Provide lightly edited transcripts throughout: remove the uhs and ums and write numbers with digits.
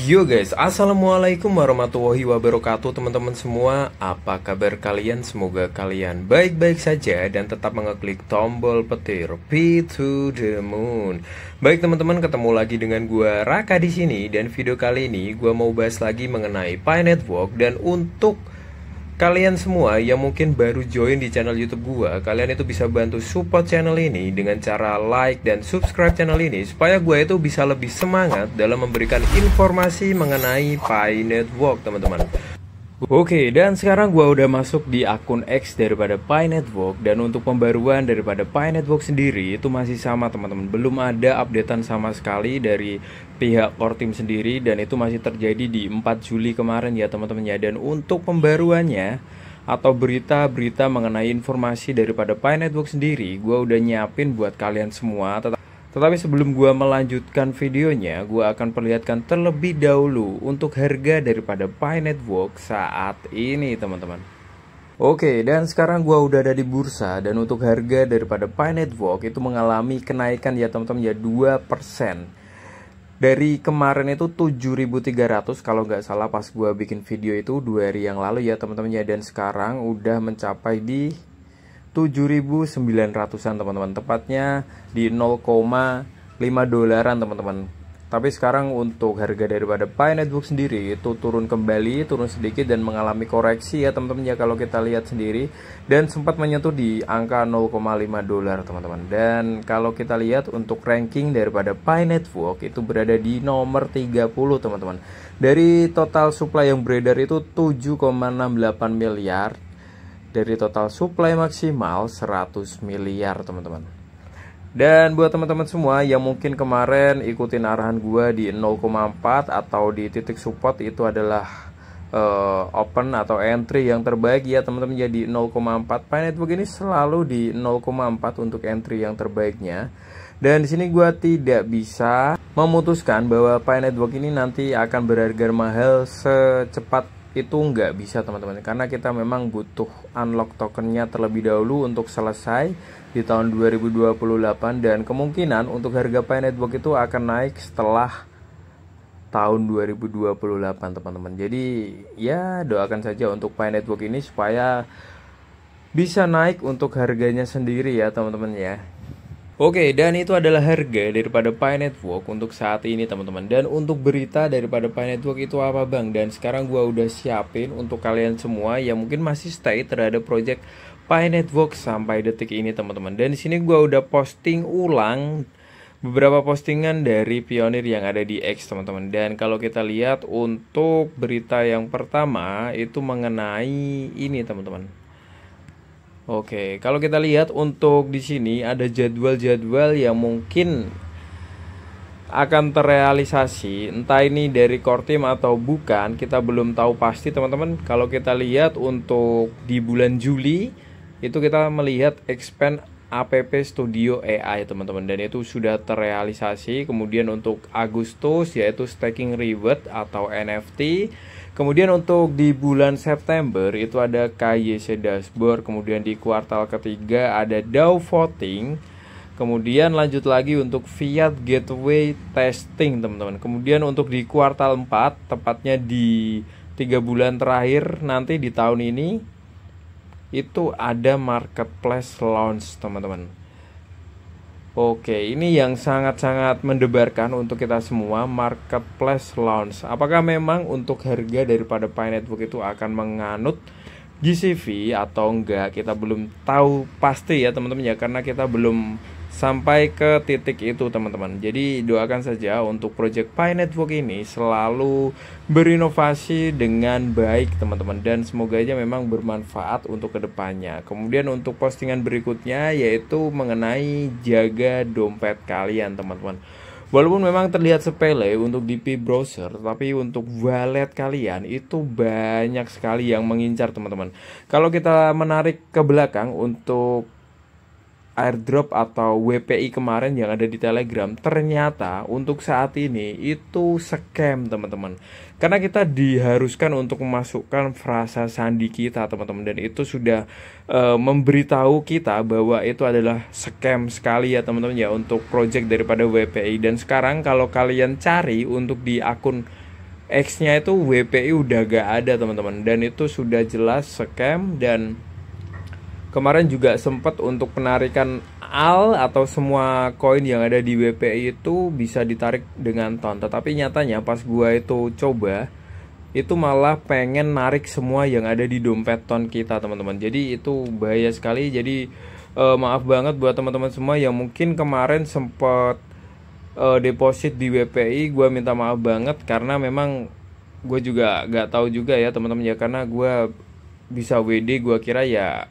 Yo guys, assalamualaikum warahmatullahi wabarakatuh teman-teman semua. Apa kabar kalian? Semoga kalian baik-baik saja dan tetap mengeklik tombol petir P to the Moon. Baik teman-teman, ketemu lagi dengan gua Raka di sini, dan video kali ini gua mau bahas lagi mengenai Pi Network. Dan untuk kalian semua yang mungkin baru join di channel YouTube gua, kalian itu bisa bantu support channel ini dengan cara like dan subscribe channel ini supaya gua itu bisa lebih semangat dalam memberikan informasi mengenai Pi Network, teman-teman. Oke, dan sekarang gua udah masuk di akun X daripada Pi Network, dan untuk pembaruan daripada Pi Network sendiri itu masih sama teman-teman. Belum ada updatean sama sekali dari pihak core team sendiri, dan itu masih terjadi di 4 Juli kemarin ya teman-teman ya. Dan untuk pembaruannya atau berita-berita mengenai informasi daripada Pi Network sendiri, gua udah nyiapin buat kalian semua. Tetapi sebelum gua melanjutkan videonya, gua akan perlihatkan terlebih dahulu untuk harga daripada Pi Network saat ini teman-teman. Oke, dan sekarang gua udah ada di bursa, dan untuk harga daripada Pi Network itu mengalami kenaikan ya teman-teman ya, 2%. Dari kemarin itu 7.300 kalau nggak salah pas gua bikin video itu 2 hari yang lalu ya teman-teman ya, dan sekarang udah mencapai di 7.900-an teman-teman, tepatnya di 0,5 dolaran teman-teman. Tapi sekarang untuk harga daripada Pi Network sendiri itu turun kembali, turun sedikit dan mengalami koreksi ya teman-teman ya kalau kita lihat sendiri, dan sempat menyentuh di angka 0,5 dolar teman-teman. Dan kalau kita lihat untuk ranking daripada Pi Network itu berada di nomor 30 teman-teman. Dari total supply yang beredar itu 7,68 miliar. Dari total supply maksimal 100 miliar teman-teman. Dan buat teman-teman semua yang mungkin kemarin ikutin arahan gua di 0,4 atau di titik support itu adalah open atau entry yang terbaik ya teman-teman, jadi 0,4. Pi Network ini selalu di 0,4 untuk entry yang terbaiknya. Dan di sini gua tidak bisa memutuskan bahwa Pi Network ini nanti akan berharga mahal secepat itu, nggak bisa teman-teman, karena kita memang butuh unlock tokennya terlebih dahulu untuk selesai di tahun 2028, dan kemungkinan untuk harga Pi Network itu akan naik setelah tahun 2028 teman-teman. Jadi ya doakan saja untuk Pi Network ini supaya bisa naik untuk harganya sendiri ya teman-teman ya. Oke, dan itu adalah harga daripada Pi Network untuk saat ini teman-teman. Dan untuk berita daripada Pi Network itu apa bang? Dan sekarang gua udah siapin untuk kalian semua yang mungkin masih stay terhadap project Pi Network sampai detik ini teman-teman. Dan di sini gua udah posting ulang beberapa postingan dari pionir yang ada di X teman-teman. Dan kalau kita lihat untuk berita yang pertama itu mengenai ini teman-teman. Oke, kalau kita lihat untuk di sini ada jadwal-jadwal yang mungkin akan terrealisasi, entah ini dari core team atau bukan, kita belum tahu pasti teman-teman. Kalau kita lihat untuk di bulan Juli itu kita melihat expand app Studio AI teman-teman, dan itu sudah terrealisasi. Kemudian untuk Agustus yaitu staking reward atau NFT. Kemudian untuk di bulan September itu ada KYC dashboard. Kemudian di kuartal ketiga ada DAO voting. Kemudian lanjut lagi untuk Fiat Gateway testing teman-teman. Kemudian untuk di kuartal 4, tepatnya di 3 bulan terakhir nanti di tahun ini, itu ada marketplace launch teman-teman. Oke, ini yang sangat-sangat mendebarkan untuk kita semua, marketplace launch. Apakah memang untuk harga daripada Pi Network itu akan menganut GCV atau enggak? Kita belum tahu pasti ya teman-teman ya, karena kita belum sampai ke titik itu teman-teman. Jadi doakan saja untuk project Pi Network ini selalu berinovasi dengan baik teman-teman, dan semoga aja memang bermanfaat untuk kedepannya. Kemudian untuk postingan berikutnya yaitu mengenai jaga dompet kalian teman-teman. Walaupun memang terlihat sepele untuk DP browser, tapi untuk wallet kalian itu banyak sekali yang mengincar teman-teman. Kalau kita menarik ke belakang untuk airdrop atau WPI kemarin yang ada di Telegram, ternyata untuk saat ini itu scam teman-teman, karena kita diharuskan untuk memasukkan frasa sandi kita teman-teman, dan itu sudah memberitahu kita bahwa itu adalah scam sekali ya teman-teman ya untuk project daripada WPI. Dan sekarang kalau kalian cari untuk di akun X-nya itu WPI udah gak ada teman-teman, dan itu sudah jelas scam. Dan kemarin juga sempat untuk penarikan AL atau semua koin yang ada di WPI itu bisa ditarik dengan ton. Tetapi nyatanya pas gua itu coba, itu malah pengen narik semua yang ada di dompet ton kita teman-teman. Jadi itu bahaya sekali. Jadi maaf banget buat teman-teman semua yang mungkin kemarin sempat deposit di WPI. Gua minta maaf banget karena memang gue juga gak tahu juga ya teman-teman ya, karena gue bisa WD gue kira ya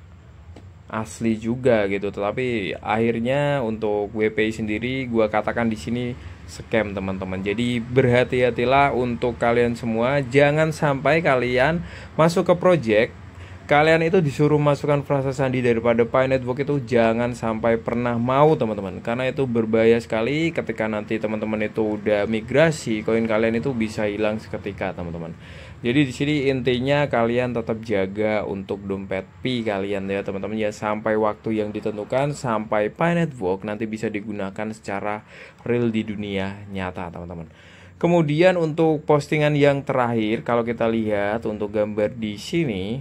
asli juga gitu. Tetapi akhirnya untuk WPI sendiri gue katakan di sini scam teman-teman. Jadi berhati-hatilah untuk kalian semua, jangan sampai kalian masuk ke project, kalian itu disuruh masukkan frasa sandi daripada Pi Network, itu jangan sampai pernah mau teman-teman, karena itu berbahaya sekali. Ketika nanti teman-teman itu udah migrasi, koin kalian itu bisa hilang seketika teman-teman. Jadi di sini intinya kalian tetap jaga untuk dompet Pi kalian ya teman-teman ya, sampai waktu yang ditentukan, sampai Pi Network nanti bisa digunakan secara real di dunia nyata teman-teman. Kemudian untuk postingan yang terakhir, kalau kita lihat untuk gambar di sini,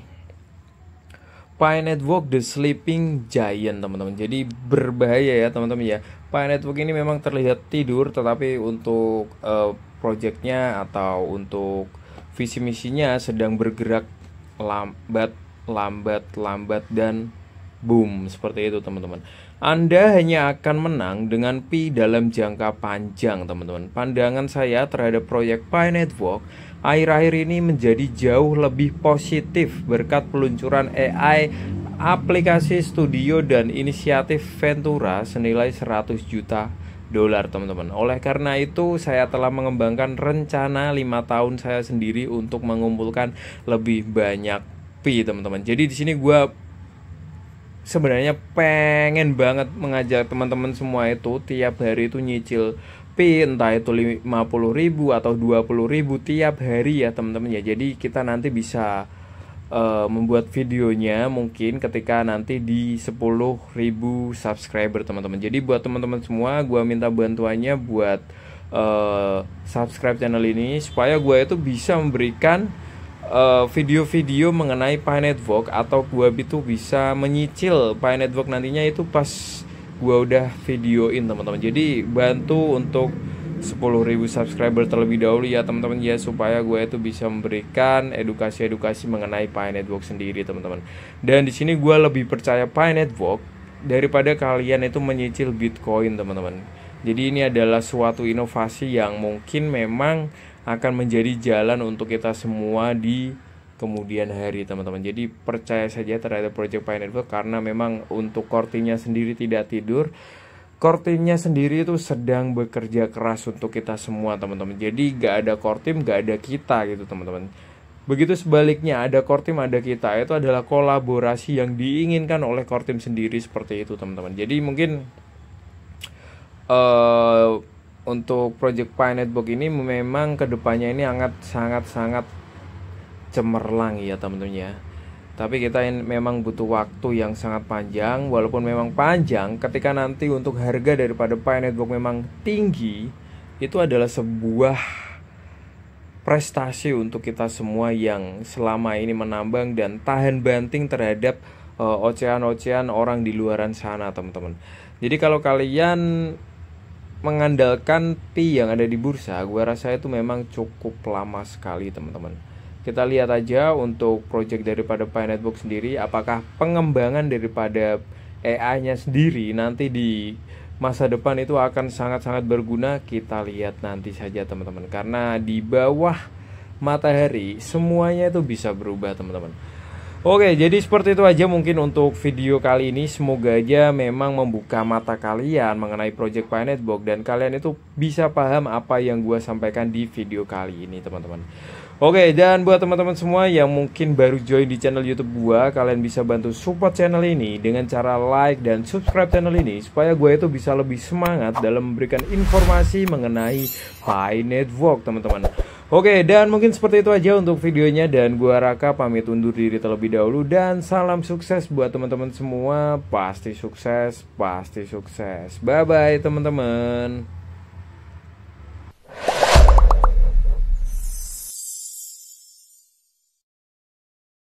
Pi Network The Sleeping Giant teman-teman. Jadi berbahaya ya teman-teman ya. Pi Network ini memang terlihat tidur, tetapi untuk projectnya atau untuk visi misinya sedang bergerak lambat dan boom, seperti itu teman-teman. Anda hanya akan menang dengan Pi dalam jangka panjang teman-teman. Pandangan saya terhadap proyek Pi Network akhir-akhir ini menjadi jauh lebih positif berkat peluncuran AI, aplikasi studio, dan inisiatif Ventura senilai 100 juta dolar teman-teman. Oleh karena itu saya telah mengembangkan rencana 5 tahun saya sendiri untuk mengumpulkan lebih banyak Pi teman-teman. Jadi di sini gue sebenarnya pengen banget mengajak teman-teman semua itu tiap hari itu nyicil Pi, entah itu 50.000 atau 20.000 tiap hari ya teman-teman ya. Jadi kita nanti bisa membuat videonya mungkin ketika nanti di 10.000 subscriber teman-teman. Jadi buat teman-teman semua, gue minta bantuannya buat subscribe channel ini supaya gue itu bisa memberikan video-video mengenai Pi Network, atau gue itu bisa menyicil Pi Network nantinya itu pas gue udah videoin teman-teman. Jadi bantu untuk 10.000 subscriber terlebih dahulu ya teman-teman ya, supaya gue itu bisa memberikan edukasi-edukasi mengenai Pi Network sendiri teman-teman. Dan di sini gue lebih percaya Pi Network daripada kalian itu menyicil Bitcoin teman-teman. Jadi ini adalah suatu inovasi yang mungkin memang akan menjadi jalan untuk kita semua di kemudian hari teman-teman. Jadi percaya saja terhadap project Pi Network, karena memang untuk core team-nya sendiri tidak tidur. Core team-nya sendiri itu sedang bekerja keras untuk kita semua teman-teman. Jadi gak ada core team, gak ada kita gitu teman-teman. Begitu sebaliknya, ada core team, ada kita. Itu adalah kolaborasi yang diinginkan oleh core team sendiri, seperti itu teman-teman. Jadi mungkin untuk project Pi Network ini memang kedepannya ini sangat cemerlang ya teman-teman ya. Tapi kita memang butuh waktu yang sangat panjang. Walaupun memang panjang, ketika nanti untuk harga daripada Pi Network memang tinggi, itu adalah sebuah prestasi untuk kita semua yang selama ini menambang dan tahan banting terhadap ocehan-ocehan orang di luaran sana teman-teman. Jadi kalau kalian mengandalkan Pi yang ada di bursa, gue rasa itu memang cukup lama sekali teman-teman. Kita lihat aja untuk project daripada Pi Network sendiri, apakah pengembangan daripada AI-nya sendiri nanti di masa depan itu akan sangat-sangat berguna. Kita lihat nanti saja teman-teman, karena di bawah matahari semuanya itu bisa berubah teman-teman. Oke, jadi seperti itu aja mungkin untuk video kali ini. Semoga aja memang membuka mata kalian mengenai project Pi Network, dan kalian itu bisa paham apa yang gue sampaikan di video kali ini teman-teman. Oke, dan buat teman-teman semua yang mungkin baru join di channel YouTube gue, kalian bisa bantu support channel ini dengan cara like dan subscribe channel ini, supaya gue itu bisa lebih semangat dalam memberikan informasi mengenai Pi Network teman-teman. Oke, dan mungkin seperti itu aja untuk videonya, dan gua Raka pamit undur diri terlebih dahulu, dan salam sukses buat teman-teman semua. Pasti sukses, pasti sukses. Bye bye teman-teman.